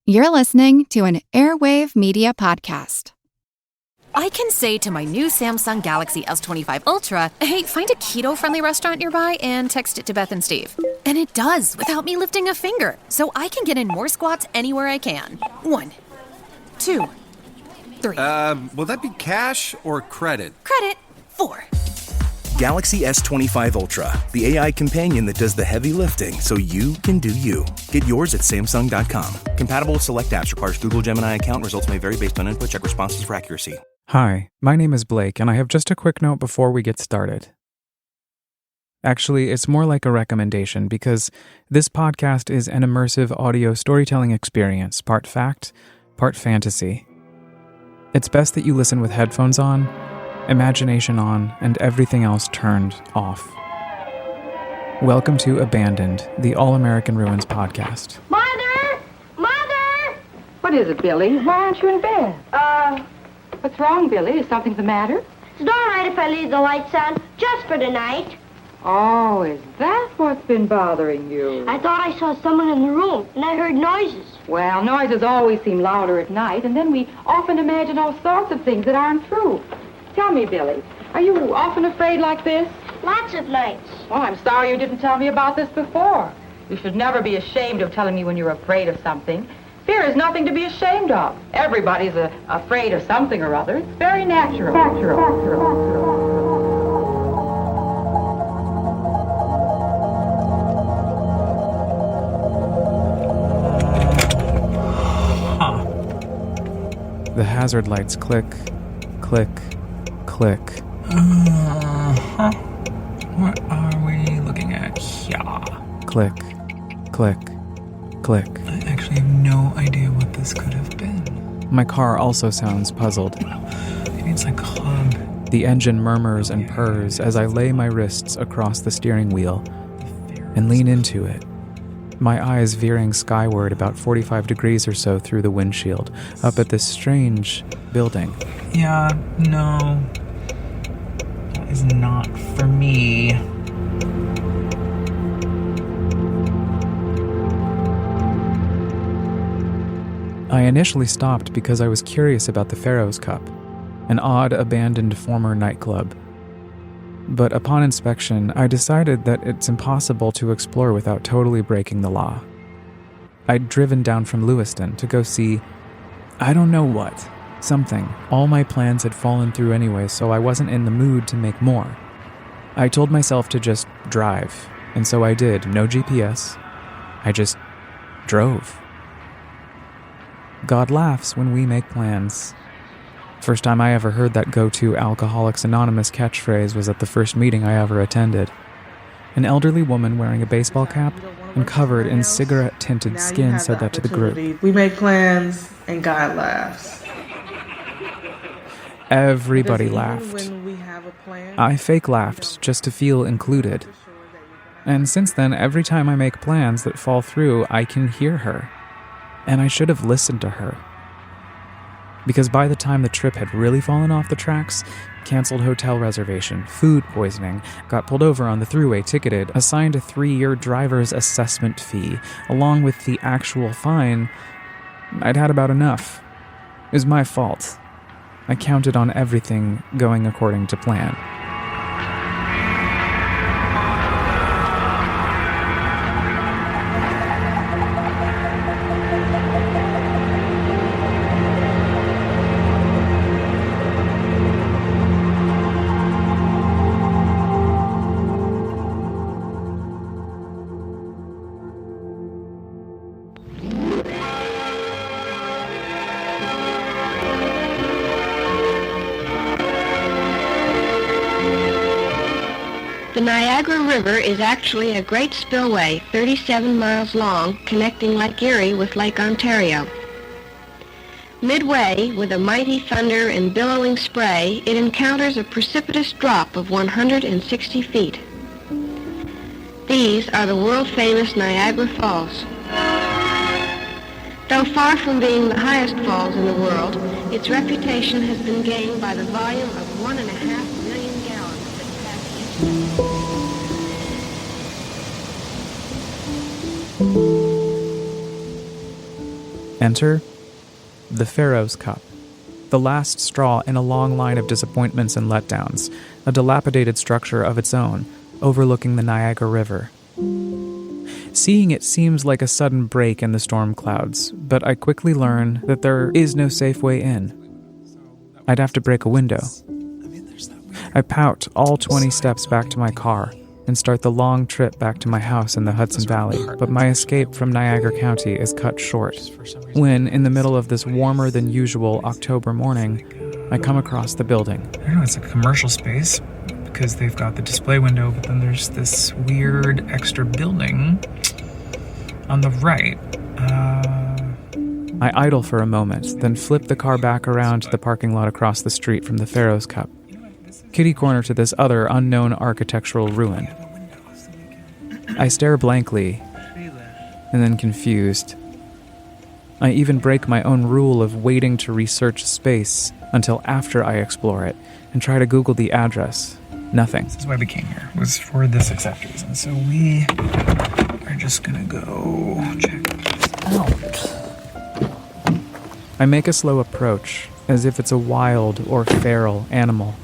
You're listening to an Airwave Media Podcast. I can say to my new Samsung Galaxy S25 Ultra, hey, find a keto-friendly restaurant nearby and text it to Beth and Steve. And it does, without me lifting a finger. So I can get in more squats anywhere I can. 1, 2, 3. Will that be cash or credit? Credit. 4. Galaxy S25 Ultra, the AI companion that does the heavy lifting so you can do you. Get yours at Samsung.com. Compatible with select apps. Requires Google Gemini account. Results may vary based on input. Check responses for accuracy. Hi, my name is Blake, and I have just a quick note before we get started. Actually, it's more like a recommendation because this podcast is an immersive audio storytelling experience, part fact, part fantasy. It's best that you listen with headphones on, imagination on, and everything else turned off. Welcome to Abandoned, the All-American Ruins podcast. Mother! Mother! What is it, Billy? Why aren't you in bed? What's wrong, Billy? Is something the matter? Is it all right if I leave the lights on just for tonight? Oh, is that what's been bothering you? I thought I saw someone in the room, and I heard noises. Well, noises always seem louder at night, and then we often imagine all sorts of things that aren't true. Tell me, Billy, are you often afraid like this? Lots of nights. Oh, I'm sorry you didn't tell me about this before. You should never be ashamed of telling me when you're afraid of something. Fear is nothing to be ashamed of. Everybody's afraid of something or other. It's very natural. The hazard lights click, click, click. What are we looking at here? Click, click, click. I actually have no idea what this could have been. My car also sounds puzzled. Maybe it's like a hug. The engine murmurs and purrs as I lay my wrists across the steering wheel and lean into it, my eyes veering skyward about 45 degrees or so through the windshield, up at this strange building. Yeah, no. That is not for me. I initially stopped because I was curious about the Pharaoh's Cup, an odd, abandoned former nightclub. But upon inspection, I decided that it's impossible to explore without totally breaking the law. I'd driven down from Lewiston to go see, I don't know what, something. All my plans had fallen through anyway, so I wasn't in the mood to make more. I told myself to just drive, and so I did. No GPS. I just drove. God laughs when we make plans. First time I ever heard that go-to Alcoholics Anonymous catchphrase was at the first meeting I ever attended. An elderly woman wearing a baseball cap and covered in cigarette-tinted skin said that to the group. We make plans and God laughs. Everybody laughed. I fake laughed just to feel included. And since then, every time I make plans that fall through, I can hear her. And I should have listened to her. Because by the time the trip had really fallen off the tracks, canceled hotel reservation, food poisoning, got pulled over on the thruway, ticketed, assigned a 3-year driver's assessment fee, along with the actual fine, I'd had about enough. It was my fault. I counted on everything going according to plan. The Niagara River is actually a great spillway 37 miles long, connecting Lake Erie with Lake Ontario. Midway, with a mighty thunder and billowing spray, it encounters a precipitous drop of 160 feet. These are the world-famous Niagara Falls. Though far from being the highest falls in the world, its reputation has been gained by the volume of 1.5 million gallons that pass each day. Enter the Pharaoh's Cup, the last straw in a long line of disappointments and letdowns, a dilapidated structure of its own, overlooking the Niagara River. Seeing it seems like a sudden break in the storm clouds, but I quickly learn that there is no safe way in. I'd have to break a window. I pout all 20 steps back to my car and start the long trip back to my house in the Hudson Valley, but my escape from Niagara County is cut short when, in the middle of this warmer than usual October morning, I come across the building. I know it's a commercial space because they've got the display window, but then there's this weird extra building on the right. I idle for a moment, then flip the car back around to the parking lot across the street from the Pharaoh's Cup, kitty corner to this other unknown architectural ruin. I stare blankly, and then confused. I even break my own rule of waiting to research space until after I explore it and try to Google the address. Nothing. This is why we came here, was for this exact reason. So we are just gonna go check this out. I make a slow approach, as if it's a wild or feral animal.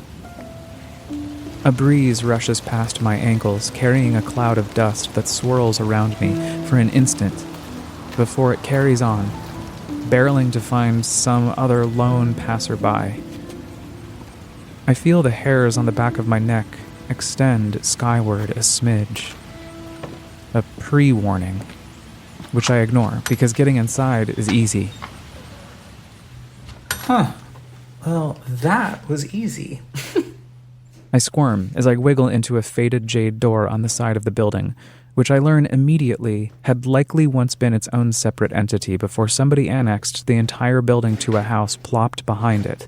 A breeze rushes past my ankles, carrying a cloud of dust that swirls around me for an instant, before it carries on, barreling to find some other lone passerby. I feel the hairs on the back of my neck extend skyward a smidge. A pre-warning, which I ignore because getting inside is easy. Huh. Well, that was easy. I squirm as I wiggle into a faded jade door on the side of the building, which I learn immediately had likely once been its own separate entity before somebody annexed the entire building to a house plopped behind it,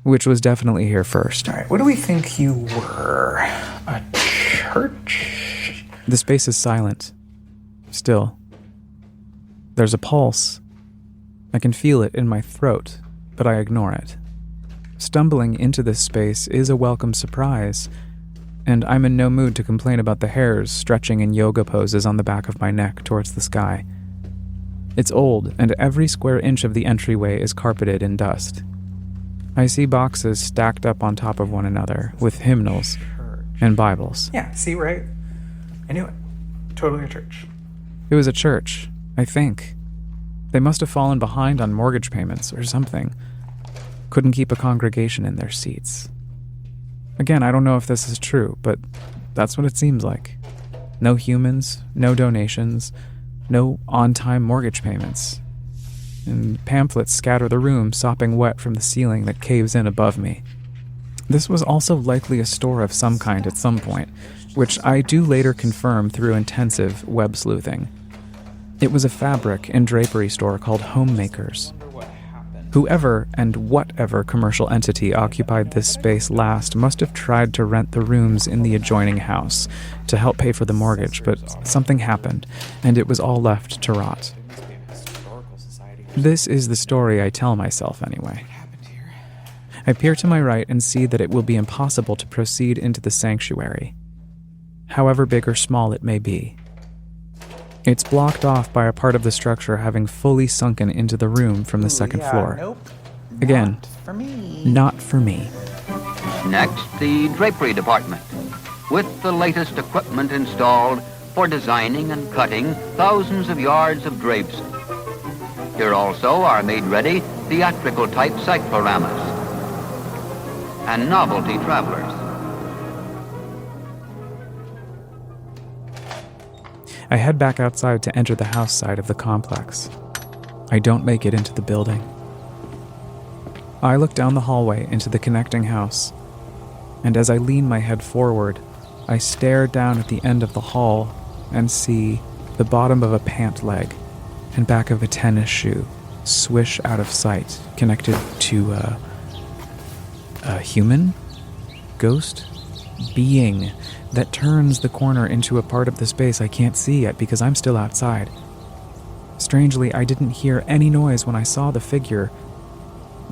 which was definitely here first. All right, what do we think you were? A church? The space is silent. Still. There's a pulse. I can feel it in my throat, but I ignore it. Stumbling into this space is a welcome surprise, and I'm in no mood to complain about the hairs stretching in yoga poses on the back of my neck towards the sky. It's old, and every square inch of the entryway is carpeted in dust. I see boxes stacked up on top of one another with hymnals and Bibles. Yeah, see, right? I knew it. Totally a church. It was a church, I think. They must have fallen behind on mortgage payments or something. Couldn't keep a congregation in their seats. Again, I don't know if this is true, but that's what it seems like. No humans, no donations, no on-time mortgage payments. And pamphlets scatter the room, sopping wet from the ceiling that caves in above me. This was also likely a store of some kind at some point, which I do later confirm through intensive web sleuthing. It was a fabric and drapery store called Homemakers. Whoever and whatever commercial entity occupied this space last must have tried to rent the rooms in the adjoining house to help pay for the mortgage, but something happened, and it was all left to rot. This is the story I tell myself anyway. I peer to my right and see that it will be impossible to proceed into the sanctuary, however big or small it may be. It's blocked off by a part of the structure having fully sunken into the room from the second floor. Nope. Again, Not for me. Next, the drapery department, with the latest equipment installed for designing and cutting thousands of yards of drapes. Here also are made ready theatrical type cycloramas and novelty travelers. I head back outside to enter the house side of the complex. I don't make it into the building. I look down the hallway into the connecting house, and as I lean my head forward, I stare down at the end of the hall and see the bottom of a pant leg and back of a tennis shoe swish out of sight, connected to a human? Ghost? Being that turns the corner into a part of the space I can't see yet because I'm still outside. Strangely, I didn't hear any noise when I saw the figure,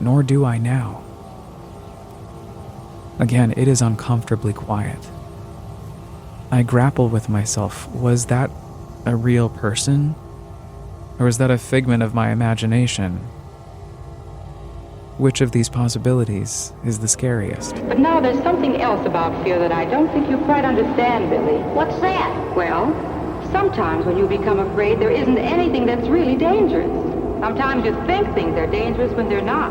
nor do I now. Again, it is uncomfortably quiet. I grapple with myself. Was that a real person? Or is that a figment of my imagination? Which of these possibilities is the scariest? But now there's something else about fear that I don't think you quite understand, Billy. What's that? Well, sometimes when you become afraid, there isn't anything that's really dangerous. Sometimes you think things are dangerous when they're not.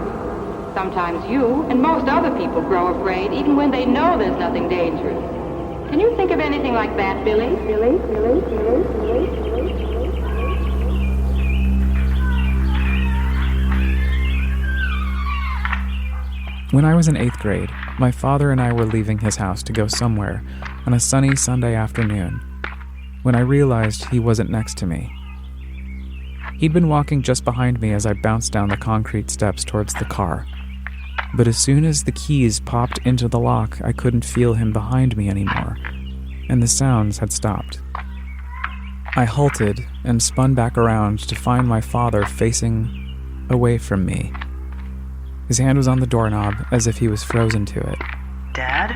Sometimes you and most other people grow afraid even when they know there's nothing dangerous. Can you think of anything like that, Billy? When I was in 8th grade, my father and I were leaving his house to go somewhere on a sunny Sunday afternoon when I realized he wasn't next to me. He'd been walking just behind me as I bounced down the concrete steps towards the car. But as soon as the keys popped into the lock, I couldn't feel him behind me anymore, and the sounds had stopped. I halted and spun back around to find my father facing away from me. His hand was on the doorknob as if he was frozen to it. Dad?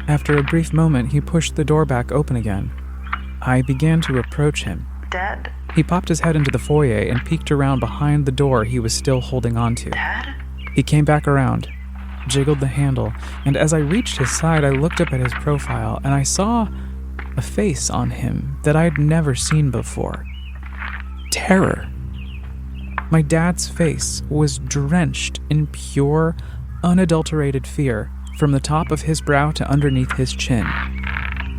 After a brief moment, he pushed the door back open again. I began to approach him. Dad? He popped his head into the foyer and peeked around behind the door he was still holding onto. Dad? He came back around, jiggled the handle, and as I reached his side, I looked up at his profile and I saw a face on him that I'd never seen before. Terror. My dad's face was drenched in pure, unadulterated fear from the top of his brow to underneath his chin.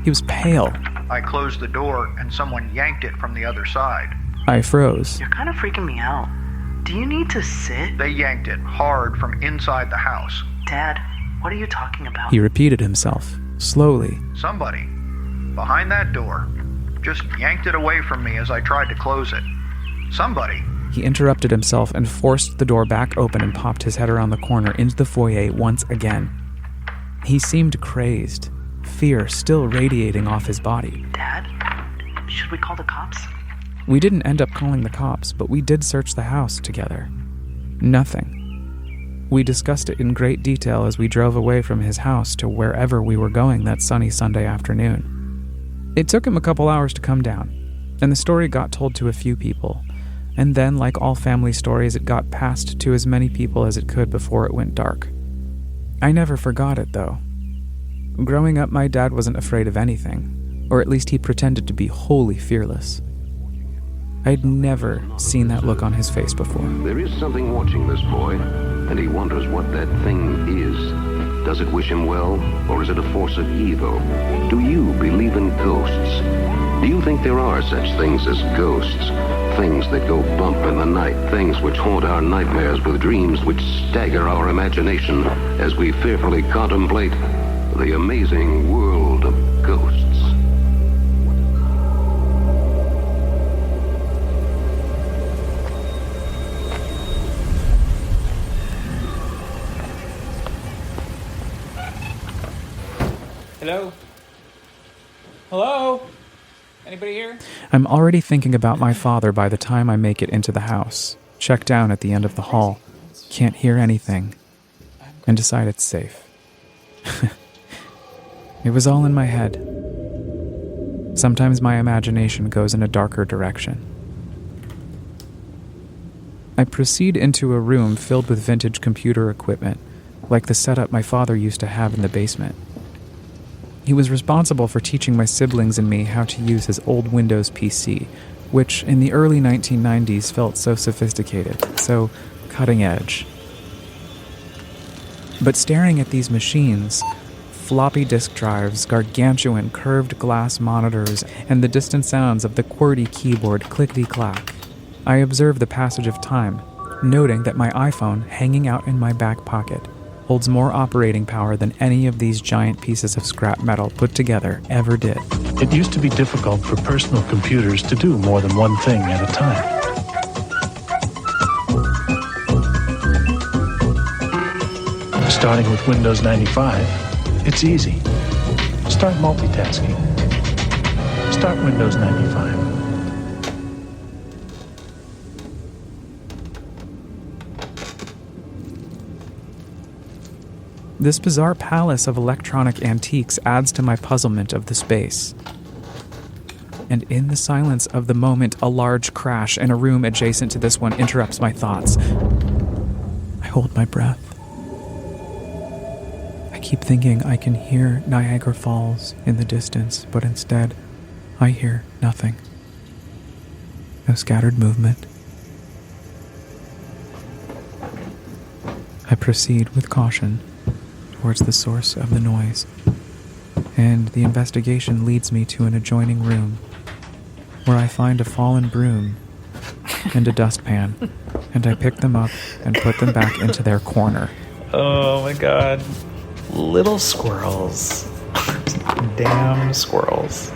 He was pale. I closed the door and someone yanked it from the other side. I froze. You're kind of freaking me out. Do you need to sit? They yanked it hard from inside the house. Dad, what are you talking about? He repeated himself, slowly. Somebody, behind that door, just yanked it away from me as I tried to close it. Somebody. He interrupted himself and forced the door back open and popped his head around the corner into the foyer once again. He seemed crazed, fear still radiating off his body. Dad, should we call the cops? We didn't end up calling the cops, but we did search the house together. Nothing. We discussed it in great detail as we drove away from his house to wherever we were going that sunny Sunday afternoon. It took him a couple hours to come down, and the story got told to a few people. And then, like all family stories, it got passed to as many people as it could before it went dark. I never forgot it, though. Growing up, my dad wasn't afraid of anything, or at least he pretended to be wholly fearless. I'd never seen that look on his face before. There is something watching this boy, and he wonders what that thing is. Does it wish him well, or is it a force of evil? Do you believe in ghosts? Do you think there are such things as ghosts? Things that go bump in the night, things which haunt our nightmares with dreams which stagger our imagination as we fearfully contemplate the amazing world of ghosts. Hello? Hello? Anybody here? I'm already thinking about my father by the time I make it into the house, check down at the end of the hall, can't hear anything, and decide it's safe. It was all in my head. Sometimes my imagination goes in a darker direction. I proceed into a room filled with vintage computer equipment, like the setup my father used to have in the basement. He was responsible for teaching my siblings and me how to use his old Windows PC, which in the early 1990s felt so sophisticated, so cutting edge. But staring at these machines, floppy disk drives, gargantuan curved glass monitors, and the distant sounds of the QWERTY keyboard clickety-clack, I observed the passage of time, noting that my iPhone, hanging out in my back pocket, holds more operating power than any of these giant pieces of scrap metal put together ever did. It used to be difficult for personal computers to do more than one thing at a time. Starting with Windows 95, it's easy. Start multitasking. Start Windows 95. This bizarre palace of electronic antiques adds to my puzzlement of the space. And in the silence of the moment, a large crash in a room adjacent to this one interrupts my thoughts. I hold my breath. I keep thinking I can hear Niagara Falls in the distance, but instead, I hear nothing. No scattered movement. I proceed with caution towards the source of the noise, and the investigation leads me to an adjoining room where I find a fallen broom and a dustpan, and I pick them up and put them back into their corner. Oh my god. Little squirrels. Damn squirrels.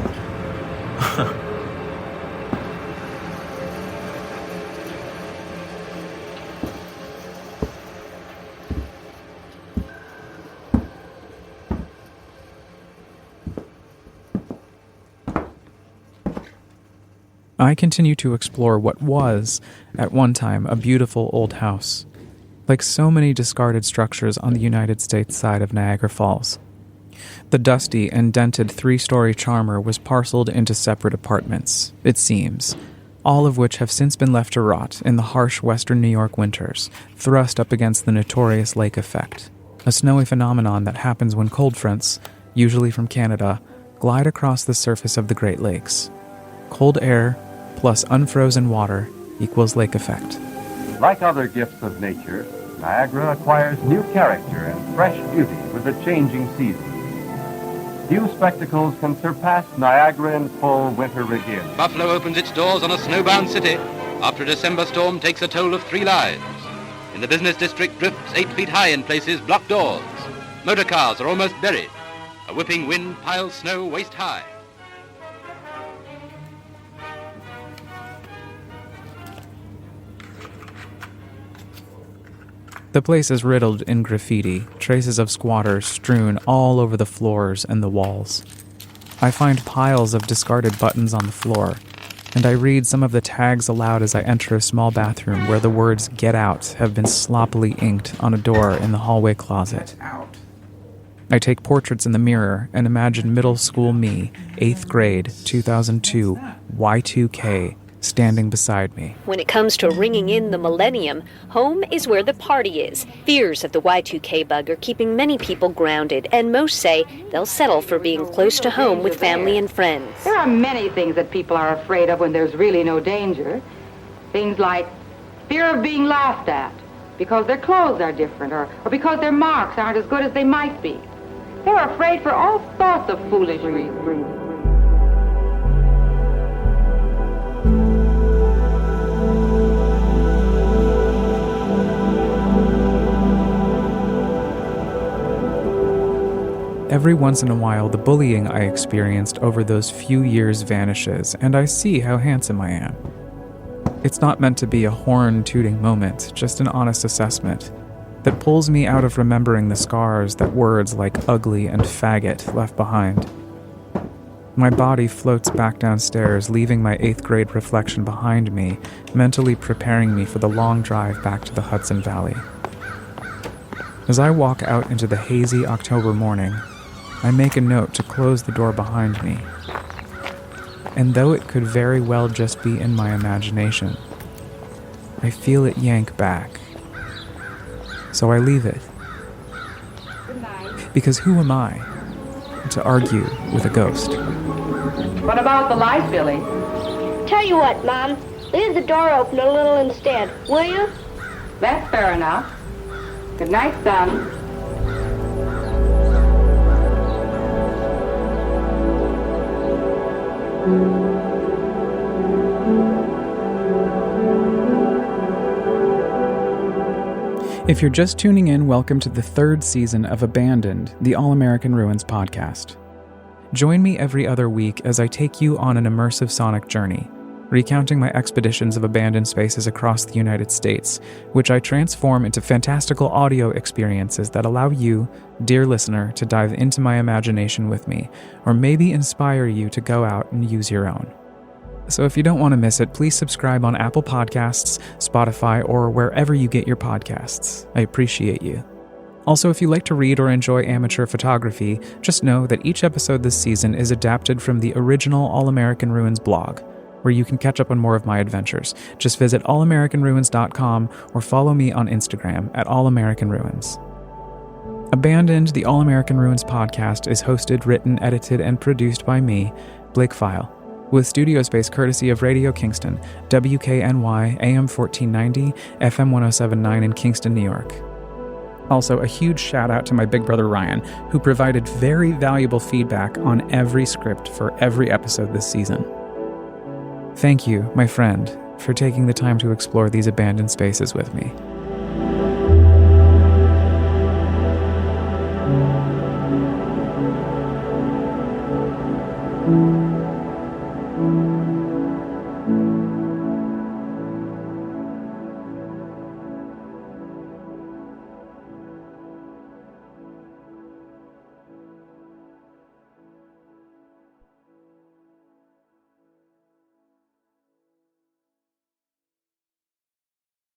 I continue to explore what was, at one time, a beautiful old house. Like so many discarded structures on the United States side of Niagara Falls. The dusty and dented 3-story charmer was parceled into separate apartments, it seems, all of which have since been left to rot in the harsh western New York winters, thrust up against the notorious lake effect, a snowy phenomenon that happens when cold fronts, usually from Canada, glide across the surface of the Great Lakes. Cold air plus unfrozen water equals lake effect. Like other gifts of nature, Niagara acquires new character and fresh beauty with the changing seasons. Few spectacles can surpass Niagara in full winter regalia. Buffalo opens its doors on a snowbound city after a December storm takes a toll of 3 lives. In the business district, drifts 8 feet high in places block doors. Motor cars are almost buried. A whipping wind piles snow waist high. The place is riddled in graffiti, traces of squatters strewn all over the floors and the walls. I find piles of discarded buttons on the floor, and I read some of the tags aloud as I enter a small bathroom where the words "Get Out" have been sloppily inked on a door in the hallway closet. I take portraits in the mirror and imagine middle school me, 8th grade, 2002, Y2K, standing beside me. When it comes to ringing in the millennium, home is where the party is. Fears of the Y2K bug are keeping many people grounded, and most say they'll settle for being close to home with family and friends. There are many things that people are afraid of when there's really no danger. Things like fear of being laughed at because their clothes are different or because their marks aren't as good as they might be. They're afraid for all sorts of foolish reasons. Every once in a while, the bullying I experienced over those few years vanishes, and I see how handsome I am. It's not meant to be a horn-tooting moment, just an honest assessment that pulls me out of remembering the scars that words like ugly and faggot left behind. My body floats back downstairs, leaving my 8th grade reflection behind me, mentally preparing me for the long drive back to the Hudson Valley. As I walk out into the hazy October morning, I make a note to close the door behind me. And though it could very well just be in my imagination, I feel it yank back. So I leave it. Because who am I to argue with a ghost? What about the light, Billy? Tell you what, Mom. Leave the door open a little instead, will you? That's fair enough. Good night, son. If you're just tuning in, welcome to the 3rd season of Abandoned, the All-American Ruins podcast. Join me every other week as I take you on an immersive sonic journey, recounting my expeditions of abandoned spaces across the United States, which I transform into fantastical audio experiences that allow you, dear listener, to dive into my imagination with me, or maybe inspire you to go out and use your own. So if you don't want to miss it, please subscribe on Apple Podcasts, Spotify, or wherever you get your podcasts. I appreciate you. Also, if you like to read or enjoy amateur photography, just know that each episode this season is adapted from the original All American Ruins blog, where you can catch up on more of my adventures. Just visit allamericanruins.com or follow me on Instagram at allamericanruins. Abandoned, the All American Ruins podcast, is hosted, written, edited, and produced by me, Blake File, with studio space courtesy of Radio Kingston, WKNY, AM 1490, FM 1079 in Kingston, New York. Also, a huge shout out to my big brother Ryan, who provided very valuable feedback on every script for every episode this season. Thank you, my friend, for taking the time to explore these abandoned spaces with me.